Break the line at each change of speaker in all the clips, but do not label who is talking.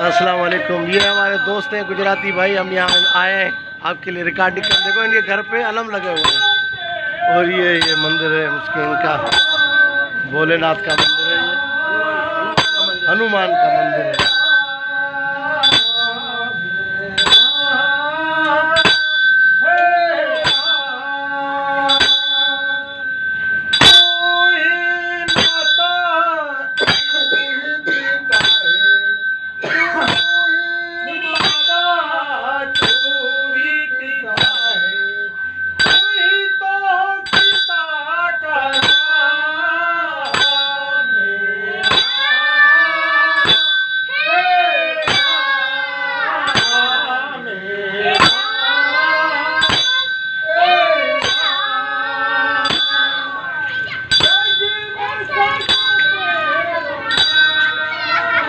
अस्सलाम वालेकुम। ये हमारे दोस्त हैं गुजराती भाई, हम यहाँ आए हैं आपके लिए रिकॉर्डिंग कर। देखो इनके घर पे अलम लगे हुए हैं और ये मंदिर है उसके, इनका भोलेनाथ का मंदिर है, ये हनुमान का मंदिर है।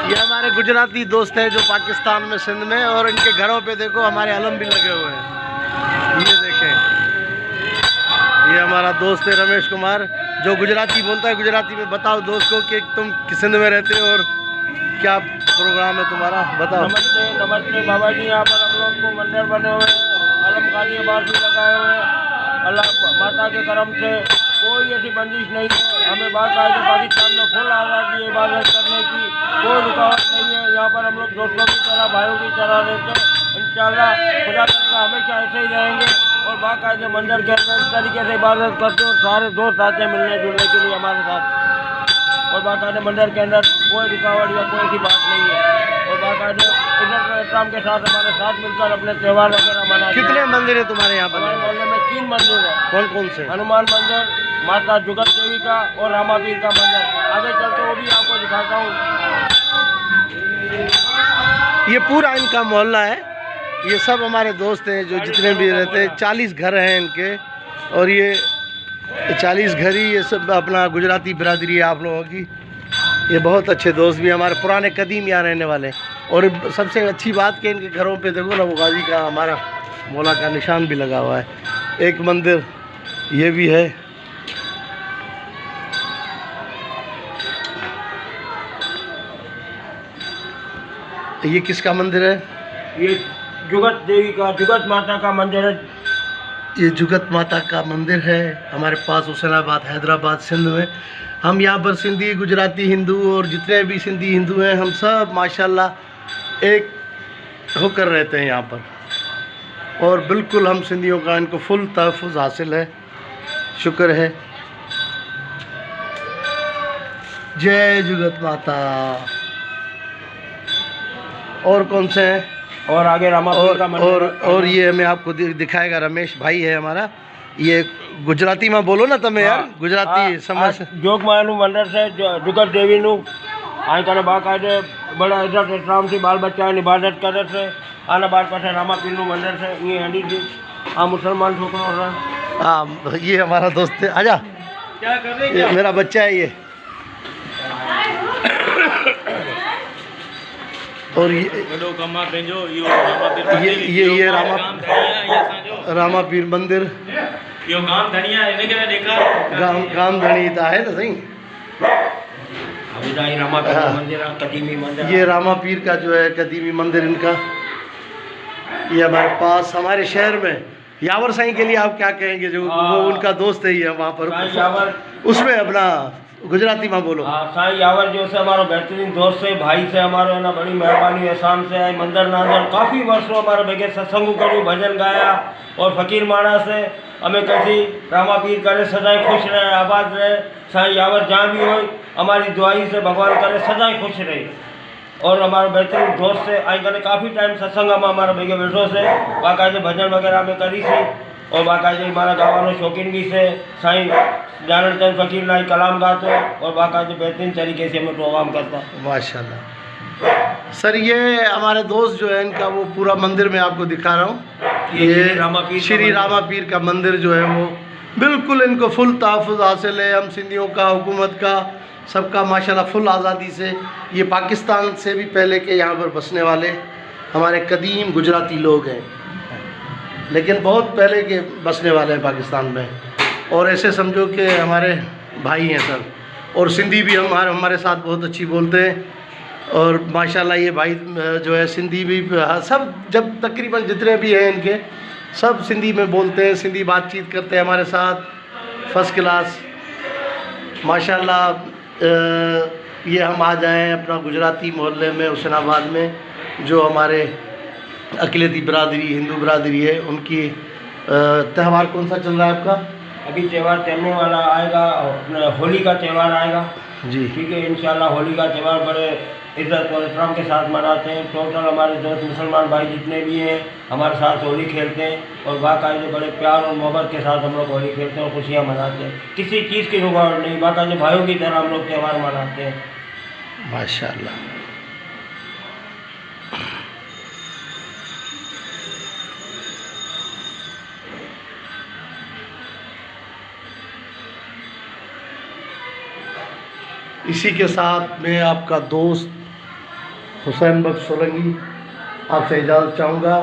ये हमारे गुजराती दोस्त हैं जो पाकिस्तान में, सिंध में, और इनके घरों पे देखो हमारे अलम भी लगे हुए हैं। ये देखें, ये हमारा दोस्त है रमेश कुमार जो गुजराती बोलता है। गुजराती में बताओ दोस्त को कि तुम सिंध में रहते हो और क्या प्रोग्राम है तुम्हारा, बताओ।
नमस्ते नमस्ते बाबा जी। यहाँ पर हम लोग को मंदिर बने हुए हैं, अलम खाली बार भी लगाए हुए हैं। अल्लाह माता के करम से कोई ऐसी बंदिश नहीं है। हमें बात आई है पाकिस्तान में फुल आज़ादी है इबादत करने की, कोई रुकावट नहीं है। यहाँ पर हम लोग दोस्तों की तरह, भाइयों की तरह रहते हैं। इंशाल्लाह खुदा करेगा हमेशा ऐसे ही रहेंगे और बाकायदे मंदिर के अंदर इस तरीके से इबादत करते हैं। सारे दोस्त आते हैं मिलने जुलने के लिए हमारे साथ, और बाकायदे मंदिर के अंदर कोई रुकावट या कोई ऐसी बात नहीं है। और बाकायदे इज्जत एहतराम के साथ हमारे साथ मिलकर अपने त्यौहार वगैरह मनाते हैं।
कितने मंदिर है तुम्हारे यहाँ पर?
हमारे मोहल्ले में 3 मंदिर है।
कौन कौन से?
हनुमान मंदिर, माता जुगत देवी का और रामा पीर का मंदिर। आगे चल के वो भी आपको दिखाता हूँ।
ये पूरा इनका मोहल्ला है, ये सब हमारे दोस्त हैं जो जितने भी रहते हैं। 40 घर हैं इनके, और ये 40 घर ही ये सब अपना गुजराती बिरादरी है आप लोगों की। ये बहुत अच्छे दोस्त भी हमारे पुराने कदीम यहाँ रहने वाले। और सबसे अच्छी बात कि इनके घरों पे देखो ना, वो गाजी का हमारा मौला का निशान भी लगा हुआ है। एक मंदिर ये भी है। ये किसका मंदिर है?
ये जुगत देवी का, जुगत माता का मंदिर है।
ये जुगत माता का मंदिर है हमारे पास हुसैनाबाद, हैदराबाद, सिंध में। हम यहाँ पर सिंधी, गुजराती, हिंदू और जितने भी सिंधी हिंदू हैं, हम सब माशाल्लाह एक होकर रहते हैं यहाँ पर। और बिल्कुल हम सिंधियों का इनको फुल तहफ़्फ़ुज़ हासिल है, शुक्र है। जय जुगत माता। और कौन से हैं?
और आगे रामा पीर का मंदिर
और ये हमें आपको दिखाएगा रमेश भाई है हमारा। ये गुजराती में बोलो ना તમે यार, गुजराती समझ।
જોગમાનું મંદિર છે જુગત દેવીનું। અહીં કને બાકાયદે બડા ઇજ્જત એહતરામથી બાલ બચ્ચાની ઇબાદત કરે છે। આના બાદ પાસે રામા પીરનું મંદિર છે। અહીં હેડીથી આ મુસલમાન છોકરો છે।
हाँ, ये हमारा दोस्त है, आजा।
क्या कर रहे
ये मेरा बच्चा है ये। और ये रामा पीर मंदिर गाम धनी था है ना सही।
रामा पीर का मंदिर, कदीमी मंदिर।
ये रामा पीर का जो है कदीमी मंदिर इनका, ये हमारे पास हमारे शहर में। यावर साईं के लिए आप क्या कहेंगे? जो वो उनका दोस्त है ये वहाँ पर, उसमें अपना गुजराती में बोलो।
हाँ, साईं यावर जो से हमारा बेहतरीन दोस्त है, भाई से हमारो है ना, बड़ी मेहरबानी एहसान से है। मंदिर ना अंदर काफ़ी वर्षों हमारे बेगे सत्संग करूँ, भजन गाया, और फकीर माना से हमें कैसी रामा पीर करे सदाई खुश रहे, आबाद रहे। साईं यावर जहाँ भी हो हमारी दुआई से भगवान करे सदाई खुश रहे। और हमारा बेहतरीन दोस्त से आई करे काफ़ी टाइम सत्संग में हमारा बेगे बैठो से, बाकायदे भजन वगैरह में करी थी। और बाकायदे हमारा गाँव शौकीन भी से साईं जानचंद फकीर लाई कलाम गाते, और बाकायदे बेहतरीन तरीके से हमें प्रोग्राम करता।
माशाल्लाह। सर ये हमारे दोस्त जो है इनका वो पूरा मंदिर मैं आपको दिखा रहा हूँ। ये श्री रामा पीर का मंदिर जो है वो बिल्कुल इनको फुल तहफ़्फ़ुज़ हासिल है। हम सिंधियों का, हुकूमत का, सबका माशाल्लाह फुल आज़ादी से। ये पाकिस्तान से भी पहले के यहाँ पर बसने वाले हमारे कदीम गुजराती लोग हैं, लेकिन बहुत पहले के बसने वाले हैं पाकिस्तान में। और ऐसे समझो कि हमारे भाई हैं सर। और सिंधी भी हमारे साथ बहुत अच्छी बोलते हैं। और माशाल्लाह ये भाई जो है सिंधी भी सब, जब तकरीबन जितने भी हैं इनके सब सिंधी में बोलते हैं, सिंधी बातचीत करते हैं हमारे साथ, फर्स्ट क्लास माशाल्लाह। ये हम आ जाएँ अपना गुजराती मोहल्ले में हुसैनाबाद में, जो हमारे अक़िलती बिरादरी, हिंदू बिरादरी है, उनकी त्यौहार कौन सा चल रहा है आपका?
अभी त्यौहार चलने वाला आएगा, अपना होली का त्यौहार आएगा
जी।
ठीक है, इंशाल्लाह होली का त्यौहार बड़े इज़्ज़त और इकराम के साथ मनाते हैं। टोटल हमारे दोस्त मुसलमान भाई जितने भी हैं हमारे साथ होली खेलते हैं और बाकायदे बड़े प्यार और मोहब्बत के साथ हम लोग होली खेलते हैं और खुशियाँ मनाते हैं। किसी चीज़ की रुकावट नहीं, बाकायदे भाइयों की तरह हम लोग त्यौहार मनाते हैं
माशाल्लाह। इसी के साथ मैं आपका दोस्त हुसैन बख्श सोलंकी आपसे इजाज़त चाहूँगा।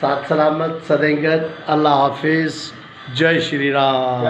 साथ सलामत सदैंगत, अल्लाह हाफिज़, जय श्री राम।